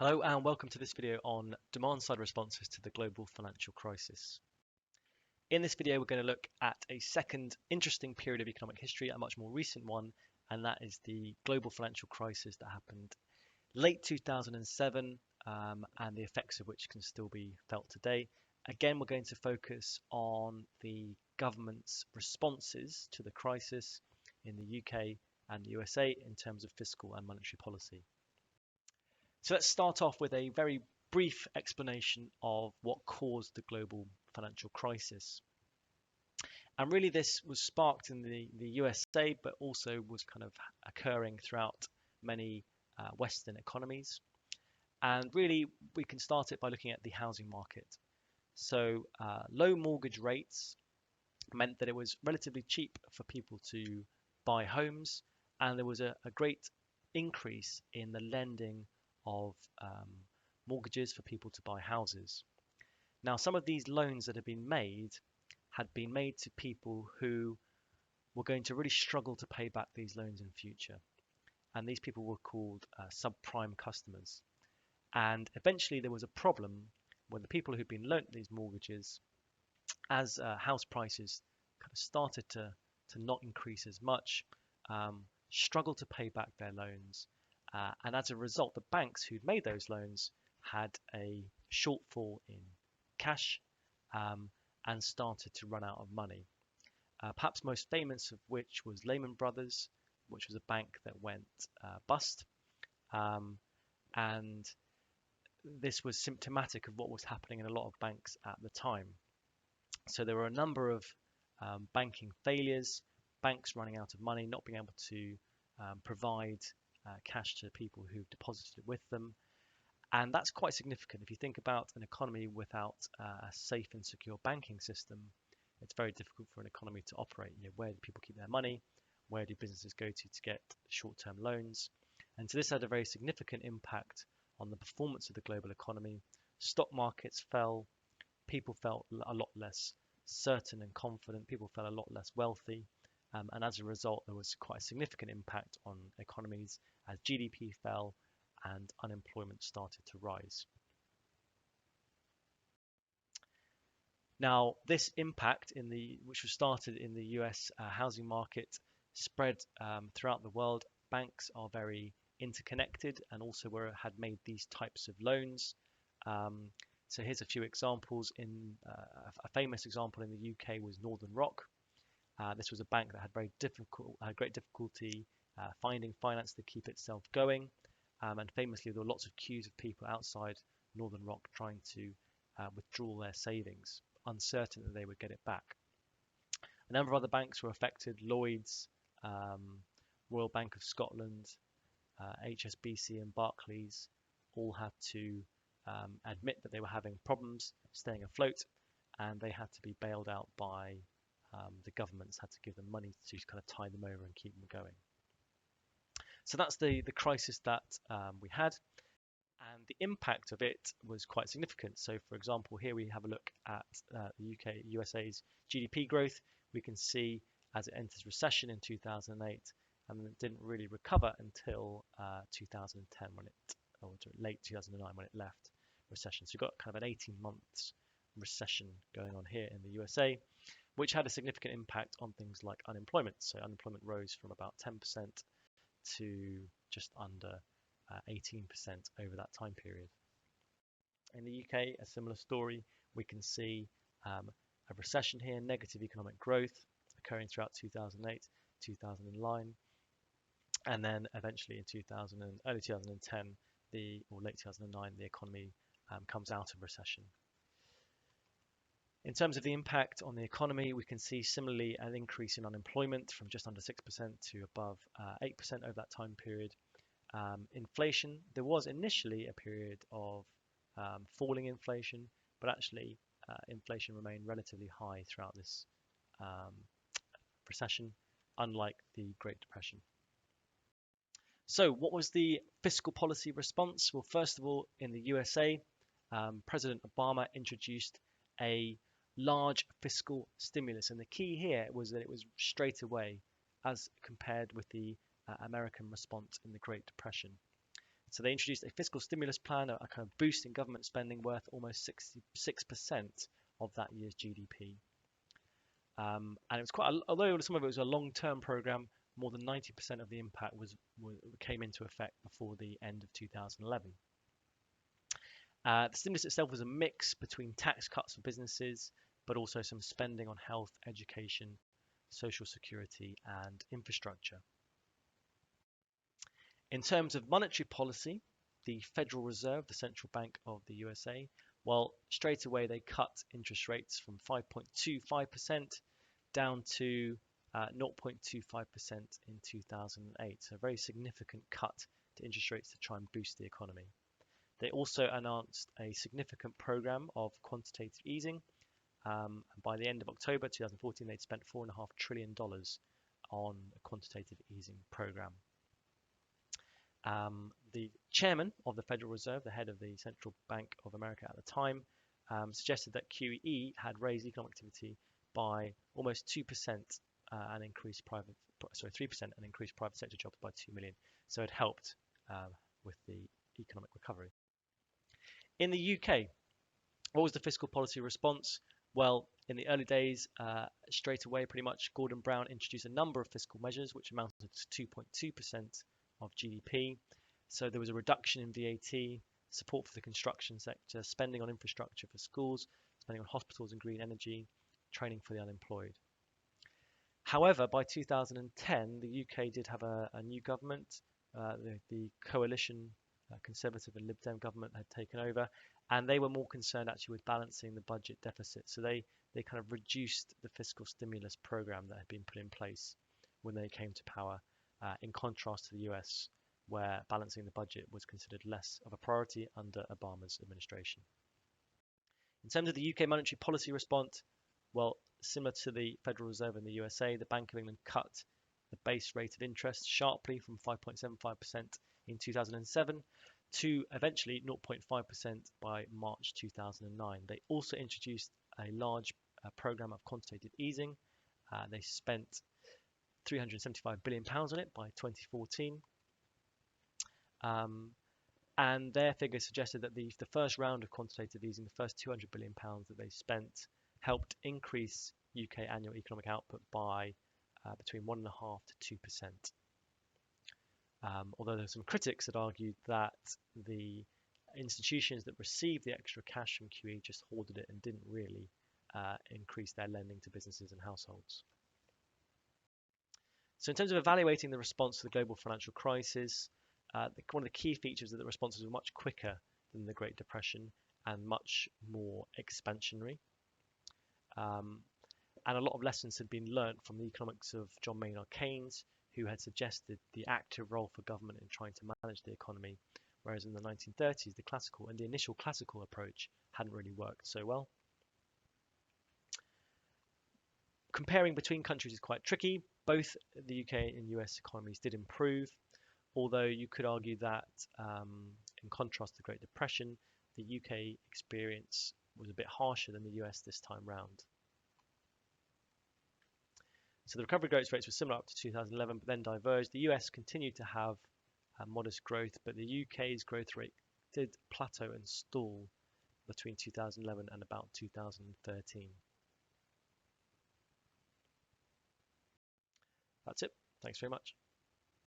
Hello and welcome to this video on demand-side responses to the global financial crisis. In this video, we're going to look at a second interesting period of economic history, a much more recent one, and that is the global financial crisis that happened late 2007 and the effects of which can still be felt today. Again, we're going to focus on the government's responses to the crisis in the UK and the USA in terms of fiscal and monetary policy. So let's start off with a very brief explanation of what caused the global financial crisis. And really this was sparked in the USA, but also was kind of occurring throughout many Western economies. And really we can start it by looking at the housing market. So low mortgage rates meant that it was relatively cheap for people to buy homes, and there was a great increase in the lending of mortgages for people to buy houses. Now, some of these loans that had been made to people who were going to really struggle to pay back these loans in future. And these people were called subprime customers. And eventually there was a problem when the people who'd been lent these mortgages, as house prices kind of started to not increase as much, struggled to pay back their loans. And as a result, the banks who'd made those loans had a shortfall in cash and started to run out of money. Perhaps most famous of which was Lehman Brothers, which was a bank that went bust. And this was symptomatic of what was happening in a lot of banks at the time. So there were a number of banking failures, banks running out of money, not being able to provide cash to people who've deposited it with them. And that's quite significant. If you think about an economy without a safe and secure banking system, it's very difficult for an economy to operate. Where do people keep their money? Where do businesses go to get short-term loans? And so this had a very significant impact on the performance of the global economy. Stock markets fell. People felt a lot less certain and confident. People felt a lot less wealthy. And as a result, there was quite a significant impact on economies as GDP fell and unemployment started to rise. Now, this impact which was started in the US housing market spread throughout the world. Banks are very interconnected and also had made these types of loans. So here's a few examples. A famous example in the UK was Northern Rock. This was a bank that had great difficulty finding finance to keep itself going, and famously there were lots of queues of people outside Northern Rock trying to withdraw their savings, uncertain that they would get it back. A number of other banks were affected. Lloyds, Royal Bank of Scotland, HSBC and Barclays all had to admit that they were having problems staying afloat, and they had to be bailed out by the governments had to give them money to kind of tie them over and keep them going. So that's the crisis that we had, and the impact of it was quite significant. So for example, here we have a look at the USA's GDP growth. We can see as it enters recession in 2008, and it didn't really recover until 2010 or late 2009 when it left recession. So you've got kind of an 18 months recession going on here in the USA, which had a significant impact on things like unemployment. So unemployment rose from about 10% to just under 18% over that time period. In the UK, a similar story. We can see a recession here, negative economic growth occurring throughout 2008, 2009, and then eventually in early 2010, or late 2009, the economy comes out of recession. In terms of the impact on the economy, we can see similarly an increase in unemployment from just under 6% to above 8% over that time period. Inflation, there was initially a period of falling inflation, but actually inflation remained relatively high throughout this recession, unlike the Great Depression. So what was the fiscal policy response? Well, first of all, in the USA, President Obama introduced a large fiscal stimulus, and the key here was that it was straight away as compared with the American response in the Great Depression. So they introduced a fiscal stimulus plan, a kind of boost in government spending worth almost 66% of that year's GDP. And it was although some of it was a long-term program, more than 90% of the impact came into effect before the end of 2011. The stimulus itself was a mix between tax cuts for businesses, but also some spending on health, education, social security, and infrastructure. In terms of monetary policy, the Federal Reserve, the central bank of the USA, well, straight away they cut interest rates from 5.25% down to 0.25% in 2008. So a very significant cut to interest rates to try and boost the economy. They also announced a significant program of quantitative easing. By the end of October 2014, they'd spent $4.5 trillion on a quantitative easing program. The chairman of the Federal Reserve, the head of the Central Bank of America at the time, suggested that QE had raised economic activity by almost 2% and increased 3% and increased private sector jobs by 2 million. So it helped with the economic recovery. In the UK, what was the fiscal policy response? Well, in the early days, straight away, pretty much, Gordon Brown introduced a number of fiscal measures, which amounted to 2.2% of GDP. So there was a reduction in VAT, support for the construction sector, spending on infrastructure for schools, spending on hospitals and green energy, training for the unemployed. However, by 2010, the UK did have a new government. The coalition, Conservative and Lib Dem government had taken over, and they were more concerned actually with balancing the budget deficit. So they kind of reduced the fiscal stimulus program that had been put in place when they came to power, in contrast to the US, where balancing the budget was considered less of a priority under Obama's administration. In terms of the UK monetary policy response, well, similar to the Federal Reserve in the USA, the Bank of England cut the base rate of interest sharply from 5.75% in 2007 to eventually 0.5% by March 2009. They also introduced a large program of quantitative easing. They spent £375 billion on it by 2014. And their figures suggested that the first round of quantitative easing, the first £200 billion that they spent, helped increase UK annual economic output by between 1.5% to 2%. Although there are some critics that argued that the institutions that received the extra cash from QE just hoarded it and didn't really increase their lending to businesses and households. So in terms of evaluating the response to the global financial crisis, one of the key features is that the responses were much quicker than the Great Depression and much more expansionary. And a lot of lessons had been learnt from the economics of John Maynard Keynes, who had suggested the active role for government in trying to manage the economy, whereas in the 1930s, the initial classical approach hadn't really worked so well. Comparing between countries is quite tricky. Both the UK and US economies did improve, although you could argue that, in contrast to the Great Depression, the UK experience was a bit harsher than the US this time round. So the recovery growth rates were similar up to 2011, but then diverged. The US continued to have modest growth, but the UK's growth rate did plateau and stall between 2011 and about 2013. That's it. Thanks very much.